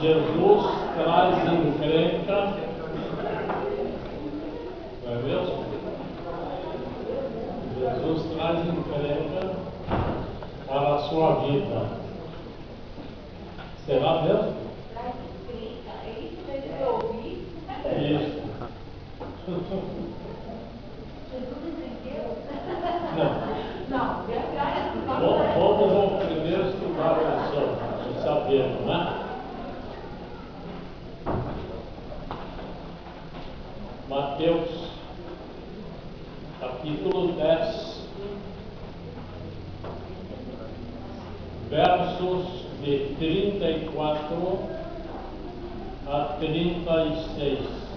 Jesus traz encrenca, não é mesmo? Jesus traz encrenca para a sua vida. Será mesmo? Traz encrenca, é isso mesmo que eu ouvi? Isso. Jesus entendeu? Não. Não, Vamos ao primeiro estudar a lição, para saber, não é? Mateus, capítulo 10, versos de 34 a 36.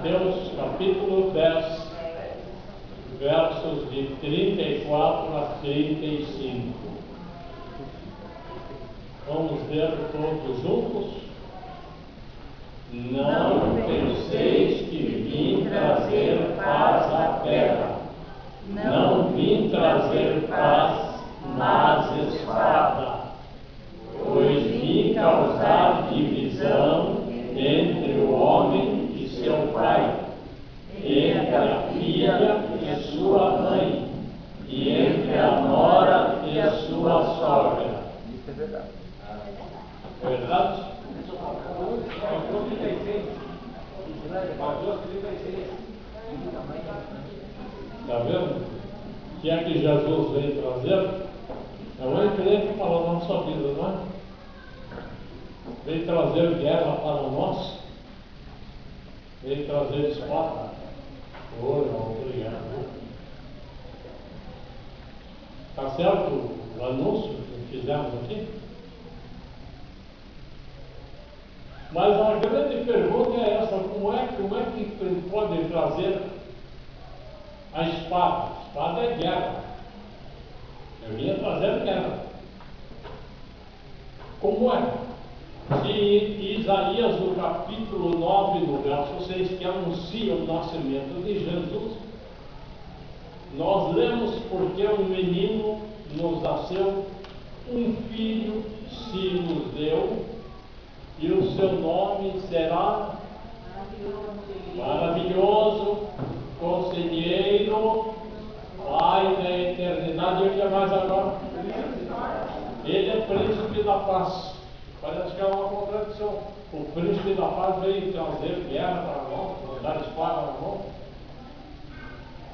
Mateus, capítulo 10, versos de 34 a 35. Vamos ler todos juntos? Não penseis que vim trazer paz à terra. Não vim trazer paz, mas espada. Pois vim causar divisão entre o homem e seu pai, entre a filha e sua mãe, e entre a nora e a sua sogra. Isso é verdade. Verdade? Está vendo? O que é que Jesus veio trazer? É o encrenca para a nossa vida, não é? Veio trazer guerra para nós. Veio trazer espada. Obrigado. Está certo o anúncio que fizemos aqui? Mas a grande pergunta é essa: como é que pode trazer a espada? A espada é guerra. Eu vinha trazer guerra. Como é? Se Isaías, no capítulo 9, no verso 6, que anuncia o nascimento de Jesus, nós lemos: porque um menino nos nasceu, um filho se nos deu, e o seu nome será Maravilhoso, Conselheiro, Pai da Eternidade. E o que é mais agora? Ele é Príncipe da Paz. Parece que é uma contradição. O Príncipe da Paz veio trazer guerra para nós, nos dar espada na mão.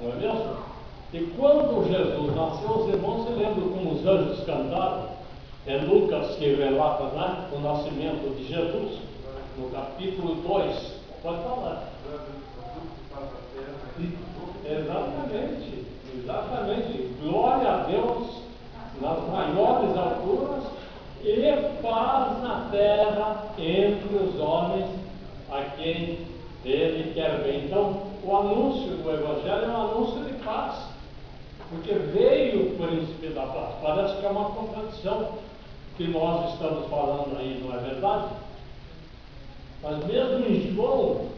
Não é mesmo? E quando Jesus nasceu, os irmãos se lembram como os anjos cantaram. É Lucas que relata, né, o nascimento de Jesus, no capítulo 2. Pode falar. Exatamente. Glória a Deus nas maiores alturas e paz na terra entre os homens a quem Ele quer bem. Então, o anúncio do Evangelho é um anúncio de paz, porque veio o Príncipe da Paz. Parece que é uma contradição que nós estamos falando aí, não é verdade? Mas mesmo em João,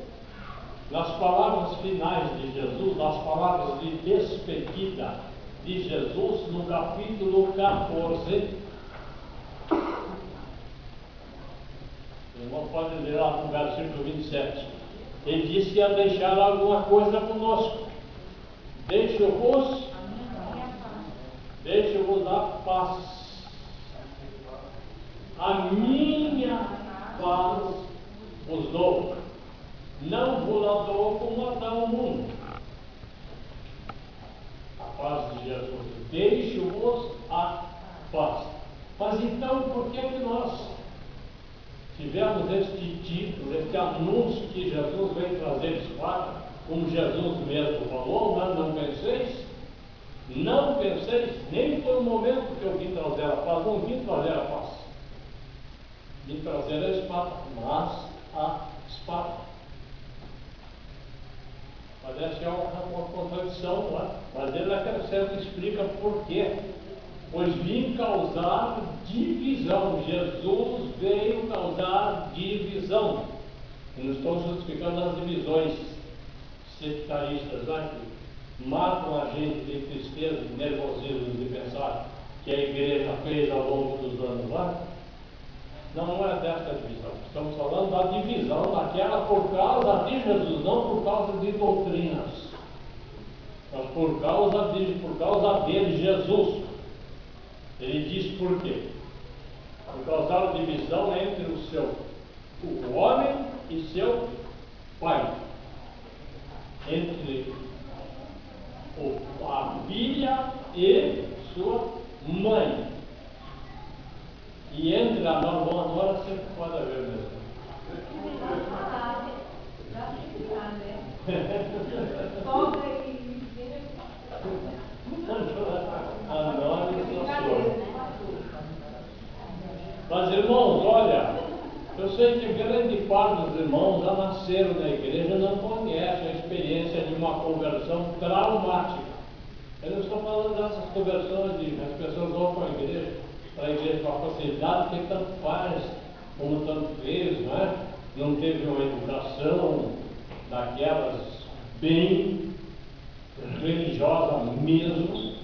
nas palavras finais de Jesus, nas palavras de despedida de Jesus, no capítulo 14, o irmão pode ler lá no versículo 27, ele disse que ia deixar alguma coisa conosco. Deixo-vos a paz. A minha paz vos dou. Não vos a dou como a dá o mundo. A paz de Jesus. Deixo-vos a paz. Mas então, por que nós tivemos este título, este anúncio que Jesus veio trazer espada, como Jesus mesmo falou? Não penseis, nem foi o momento que eu vim trazer a paz. Não vim trazer a paz, vim trazer a espada, mas a espada. Parece que é uma contradição, não é? Mas ele naquele certo explica por quê. Pois vim causar divisão. Jesus veio causar divisão Eu não estou justificando as divisões sectaristas lá que matam a gente de tristeza, de nervosismo, de pensar que a igreja fez ao longo dos anos lá. Não é dessa divisão. Estamos falando da divisão daquela por causa de Jesus, não por causa de doutrinas, mas por causa dele, Jesus. Ele diz por quê? Por causa da divisão entre o homem e seu pai, entre a filha e sua mãe. E entre a nora sempre pode haver mesmo. A nora e sua sogra. Mas irmãos, olha, eu sei que grande parte dos irmãos já nasceram na igreja e não conhecem a experiência de uma conversão traumática. Eu não estou falando dessas conversões de as pessoas vão para a igreja com a facilidade, porque tanto faz, como tanto fez, não é? Não teve uma educação daquelas bem religiosa mesmo.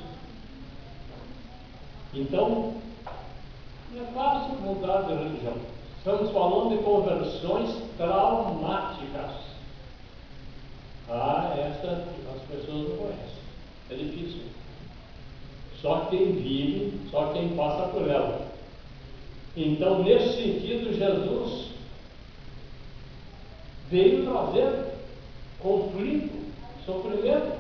Então, não é fácil mudar de religião. Estamos falando de conversões traumáticas. Essa as pessoas não conhecem. É difícil. Só quem vive, só quem passa por ela. Então, nesse sentido, Jesus veio trazer conflito, sofrimento.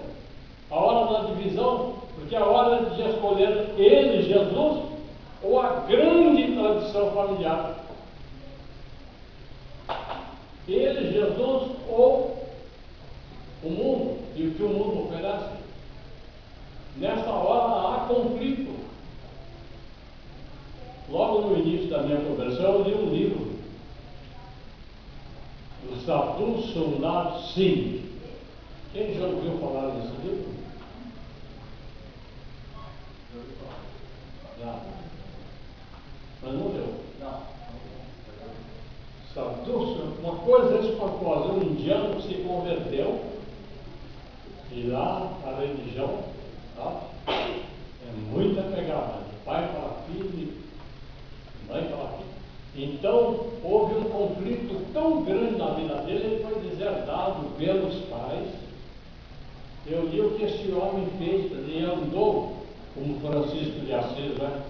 A hora da divisão, porque a hora de escolher ele, Jesus, ou a grande tradição familiar. Ele, Jesus, ou o mundo e o que o mundo oferece. Nessa hora há conflito. Logo no início da minha conversão, eu li um livro, o Sadhu Sundar Singh. Quem já ouviu falar desse livro? Já. Mas não leu? Não. Sadhu, uma coisa espantosa, um indiano que se converteu, e lá a religião é muita pegada, de pai para filho, de mãe para filho. Então, houve um conflito tão grande na vida dele, ele foi deserdado pelos pais. Eu li o que esse homem fez, ele andou como Francisco de Assis, né?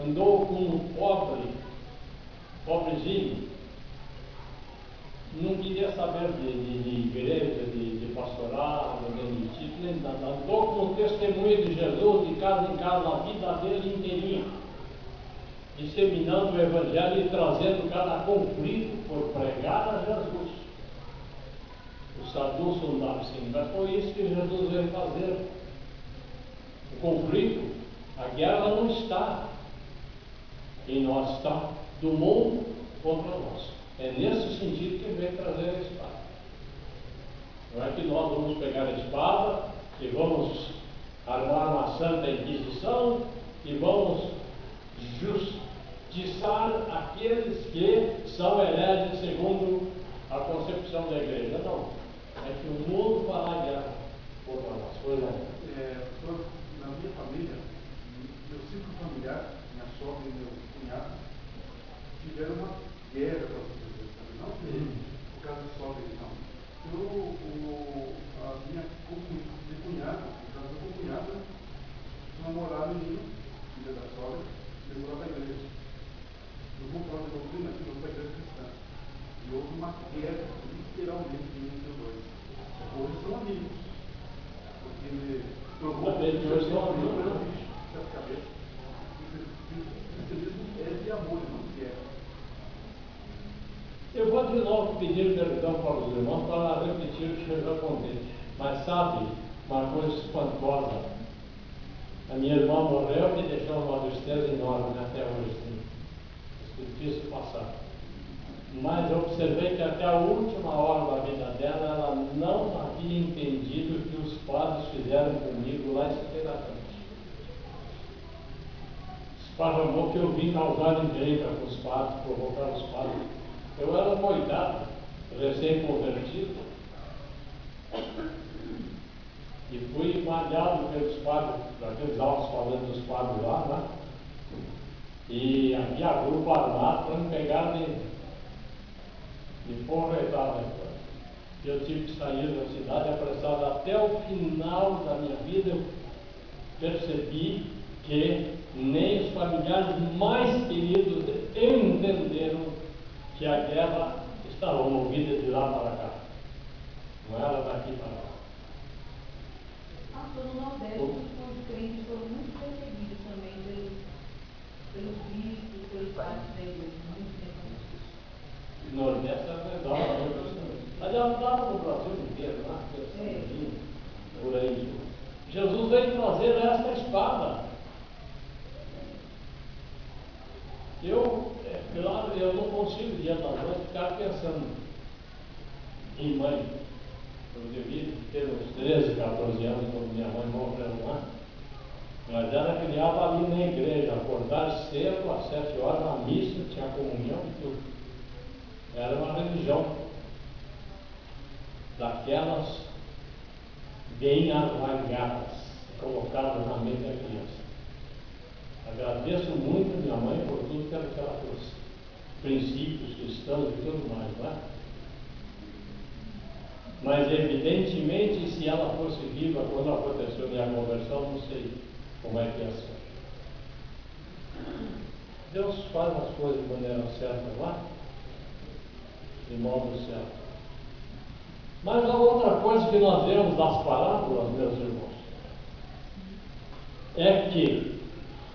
Andou como um pobrezinho, não queria saber de igreja, de pastorado, de título, nem nada. Andou como testemunho de Jesus de casa em casa, a vida dele inteirinha, disseminando o Evangelho e trazendo cada conflito por pregar a Jesus. O Sadhu Sundar Singh, mas foi isso que Jesus veio fazer. O conflito, a guerra não está em nós, está do mundo contra nós. É nesse sentido que ele veio trazer a espada. Não é que nós vamos pegar a espada e vamos armar uma santa inquisição e vamos justiçar aqueles que são hereges segundo a concepção da igreja. Não. É que o mundo fará guerra contra nós. Pois não. Na minha família, meu ciclo familiar, minha sogra e meu cunhado, tiveram uma guerra, não por causa de sogra e não. A minha cunhada, no caso do cunhado, namoraram em filha da sogra, levou para a igreja. Eu vou falar de doutrina que levou para a igreja cristã. E houve uma guerra, literalmente, entre os dois. Hoje são amigos. Porque ele provou que hoje são amigos, não bicho, na cabeça. O cristianismo é de amor, não de guerra. Eu vou de novo pedir perdão para os irmãos para repetir o que eu já contei. Mas sabe, uma coisa espantosa. A minha irmã morreu e me deixou uma tristeza enorme até hoje. É difícil passar. Mas eu observei que até a última hora da vida dela, ela não havia entendido o que os padres fizeram comigo lá em Siqueira Campos. esparramou que eu vim causar encrenca com os padres, provocar os padres. Eu era um coitado, recém-convertido, e fui malhado pelos padres, daqueles altos falantes dos padres lá, né? E havia grupo armado para me pegar de porretada. Eu tive que sair da cidade apressado. Até o final da minha vida eu percebi que nem os familiares mais queridos entenderam que a guerra estava movida de lá para cá. Não era daqui para lá. Pastor, no Nordeste, os crentes foram muito perseguidos também pelos bispos, pelos padres da igreja, muito tempo antes. Nordeste é verdade. Aliás, estava no Brasil inteiro, lá, por aí. Jesus veio trazer esta espada. Claro, eu não consigo dia da noite ficar pensando em mãe. Eu devia ter uns 13, 14 anos quando minha mãe morreu lá. Mas ela criava ali na igreja, acordar cedo, às 7 horas, na missa, tinha comunhão e tudo. Era uma religião daquelas bem arraigadas, colocadas na mente da criança. Agradeço muito a minha mãe por tudo que ela trouxe. Princípios cristãos e tudo mais, não é? Mas evidentemente, se ela fosse viva quando aconteceu minha conversão, não sei como é que ia ser. Deus faz as coisas de maneira certa lá, de modo certo. Mas a outra coisa que nós vemos das parábolas, meus irmãos, é que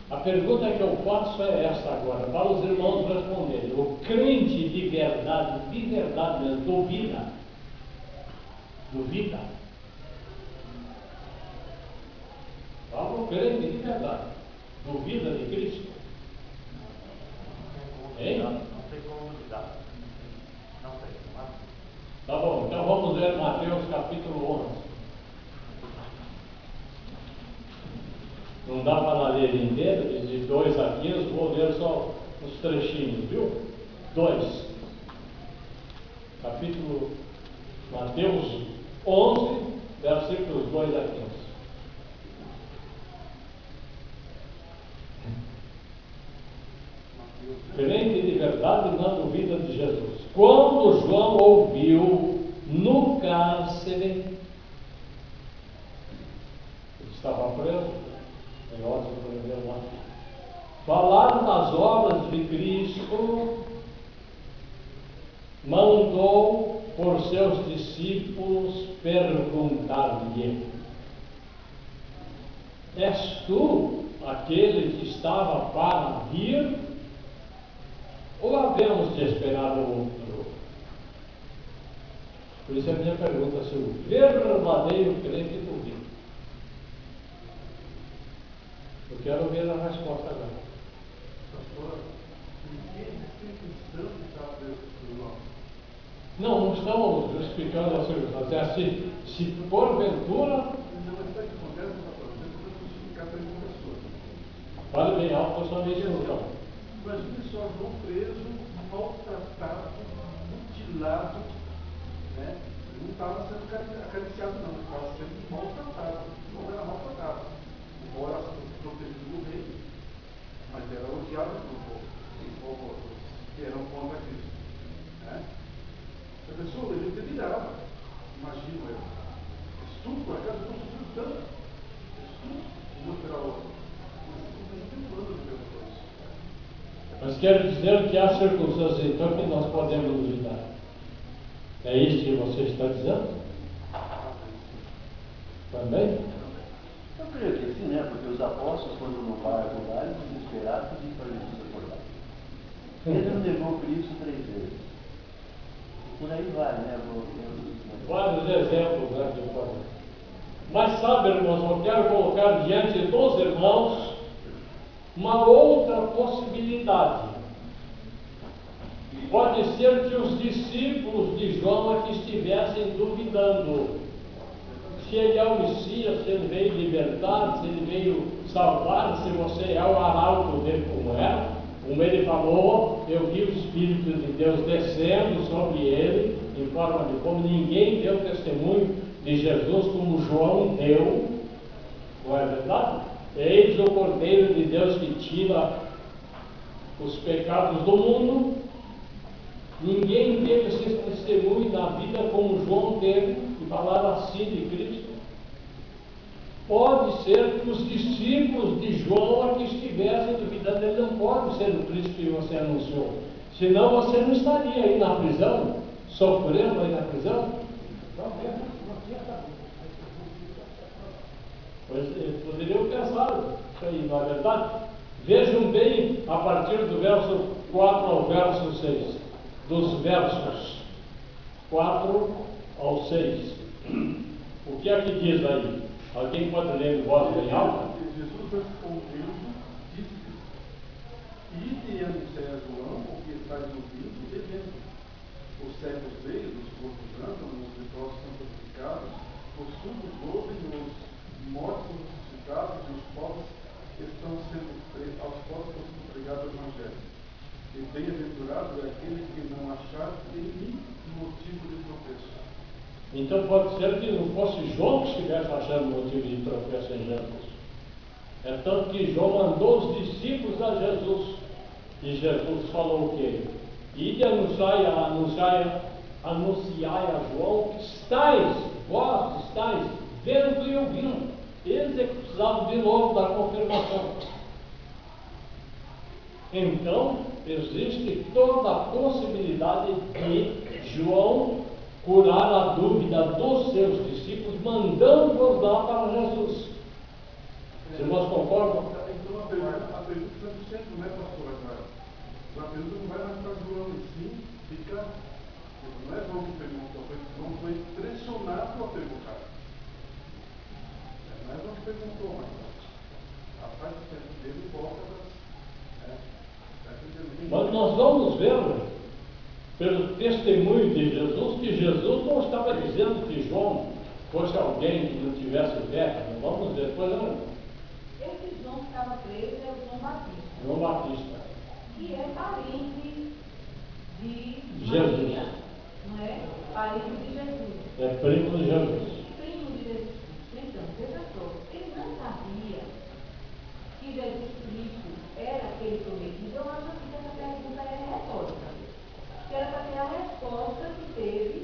a pergunta que eu faço é esta agora, para os irmãos responderem. O crente de verdade mesmo, duvida. Fala o crente de verdade, duvida de Cristo. Hein? Não tem como duvidar. Não tem. Tá bom, então vamos ler Mateus capítulo 11. Não dá para ler inteiro, de 2 a 15, vou ler só os trechinhos, viu? 2. Capítulo Mateus 11, versículos 2 a 15. Crente de verdade na duvida de Jesus. Quando João ouviu no cárcere, ele estava preso, Herodes prendeu lá, falar das obras de Cristo, mandou por seus discípulos perguntar-lhe: és tu aquele que estava para vir? Ou havemos de esperar o outro? Por isso é a minha pergunta, se o verdadeiro crente duvida. Eu quero ver a resposta agora. Pastor, ninguém cristão que está preso por nós. Não estamos explicando as circunstâncias. Se porventura. Não, mas sabe o que acontece, pastor? Você precisa justificar para ele uma pessoa. Fale bem alto, eu só me ilusão. Imagine só João preso, maltratado, mutilado, né? Ele não estava sendo acariciado, não, ele estava sendo maltratado. Não era maltratado, embora protegido do rei, mas era odiado pelo povo que eram contra Cristo. Né? A pessoa, ele delirava, imagino eu. Estupro, por acaso eu estou sofrendo tanto. Estupro, vou esperar outro. Mas não tem plano de Deus para isso. Mas quero dizer que há circunstâncias então que nós podemos duvidar. É isso que você está dizendo? Também? Eu creio que sim, né? Porque os apóstolos, quando no barco lá, eles desesperaram pediram para Jesus acordar. Pedro negou Cristo 3 vezes. Por aí vai, né? Vários exemplos aqui fora. Mas sabe, irmãos, eu quero colocar diante dos irmãos uma outra possibilidade. Pode ser que os discípulos de João aqui estivessem duvidando se ele é o Messias, se ele veio libertar, se ele veio salvar, se você é o arauto dele como é. Como ele falou, eu vi o Espírito de Deus descendo sobre ele em forma de como ninguém deu testemunho de Jesus como João deu. Não é verdade? Eis o Cordeiro de Deus que tira os pecados do mundo. Ninguém teve esse testemunho na vida como João teve e falar assim de Cristo. Pode ser que os discípulos de João aqui estivessem duvidando, ele não pode ser o Cristo que você anunciou. Senão você não estaria aí na prisão, sofrendo aí na prisão. Pois poderiam pensar isso aí, não é verdade? Vejam bem a partir do verso 4 ao verso 6. Dos versos 4 ao 6. O que é que diz aí? Alguém pode ler em voz bem alta? Jesus respondendo, disse: Ide e anunciai a João o que está no vinho e bebendo. Os cegos veem, os corpos andam, os leprosos são purificados, os surdos ouvem, os mortos ressuscitados e os pobres estão sendo pregados o Evangelho. E bem-aventurado é aquele que não achar em mim motivo de tropeço. Então pode ser que não fosse João que estivesse achando motivo de tropeço em Jesus. É tanto que João mandou os discípulos a Jesus. E Jesus falou o quê? Ide anunciai a João que vós estáis vendo e ouvindo. Eles é que precisavam de novo da confirmação. Então, existe toda a possibilidade de João curar a dúvida dos seus discípulos, mandando-os lá para Jesus. Os irmãos concordam? Então a pergunta está no centro, não é, pastor Agora? A pergunta não vai mais para João em si, fica. Não é João que perguntou, João foi pressionado a perguntar. Não é João que perguntou, mas a parte do centro dele volta para. Mas nós vamos ver, pelo testemunho de Jesus, que Jesus não estava dizendo que João fosse alguém que não tivesse fé. Vamos ver, pois não. Esse João que estava preso é o João Batista. João Batista. Que é parente de Jesus. Maria, não é? Parente de Jesus. É primo de Jesus. Primo de Jesus. Então, veja só, ele não sabia que Jesus Cristo era aquele prometido. Eu acho que essa pergunta é retórica. Que era para ter a resposta que teve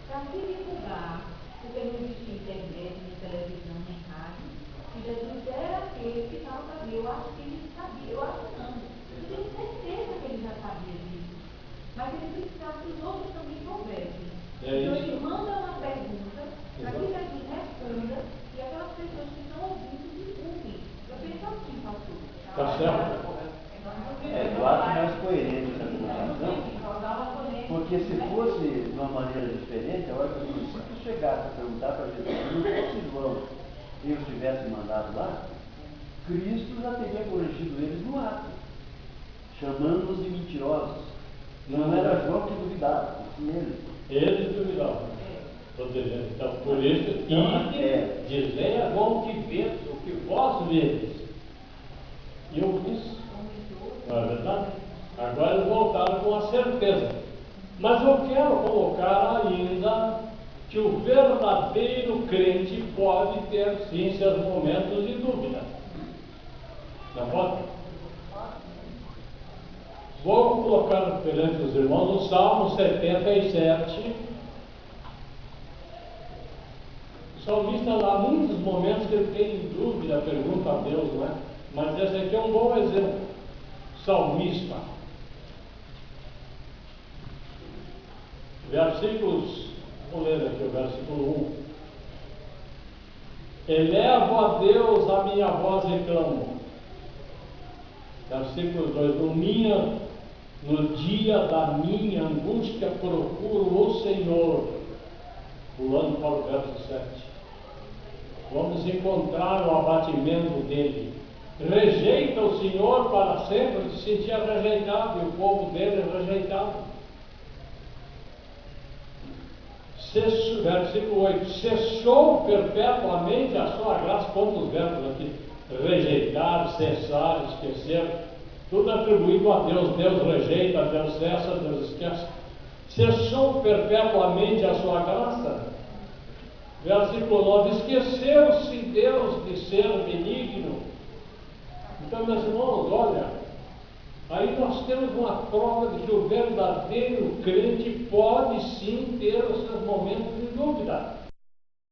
para se divulgar, porque não existia internet, nem televisão, nem rádio, que Jesus era aquele que não sabia. Eu acho que ele sabia, eu acho que não. Eu tenho certeza que ele já sabia disso. Mas ele precisava que os outros também soubessem. Então ele manda uma pergunta para que Jesus responda e aquelas pessoas que estão ouvindo divulguem. Eu penso assim, pastor. Tá certo? Eu acho mais coerente essa colocação. Porque se fosse de uma maneira diferente, a hora que os discípulos chegassem a perguntar para Jesus, se não fosse João e os tivesse mandado lá, Cristo já teria corrigido eles no ato, chamando-os de mentirosos. Não era João que duvidava, sim eles. Eles duvidavam. Estou dizendo, então, por isso, dizei a João que vês, o que vós vedes. E eu disse, não é verdade? Agora eles voltaram com a certeza. Mas eu quero colocar ainda que o verdadeiro crente pode ter sim seus momentos de dúvida. Não pode? Vou colocar perante os irmãos o Salmo 77. O salmista há muitos momentos que ele tem dúvida, pergunta a Deus, não é? Mas esse aqui é um bom exemplo. Salmista. Versículos, vou ler aqui o versículo 1. Elevo a Deus a minha voz e clamo. Versículo 2. No dia da minha angústia procuro o Senhor. Pulando para o verso 7. Vamos encontrar o abatimento dele. Rejeita o Senhor para sempre, se sentia rejeitado, e o povo dele rejeitado. versículo 8, cessou perpetuamente a sua graça, quantos verbos aqui? Rejeitar, cessar, esquecer, tudo atribuído a Deus. Deus rejeita, Deus cessa, Deus esquece. Cessou perpetuamente a sua graça. Versículo 9, esqueceu-se Deus de ser benigno. Então, meus irmãos, olha, aí nós temos uma prova de que o verdadeiro crente pode sim ter os seus momentos de dúvida.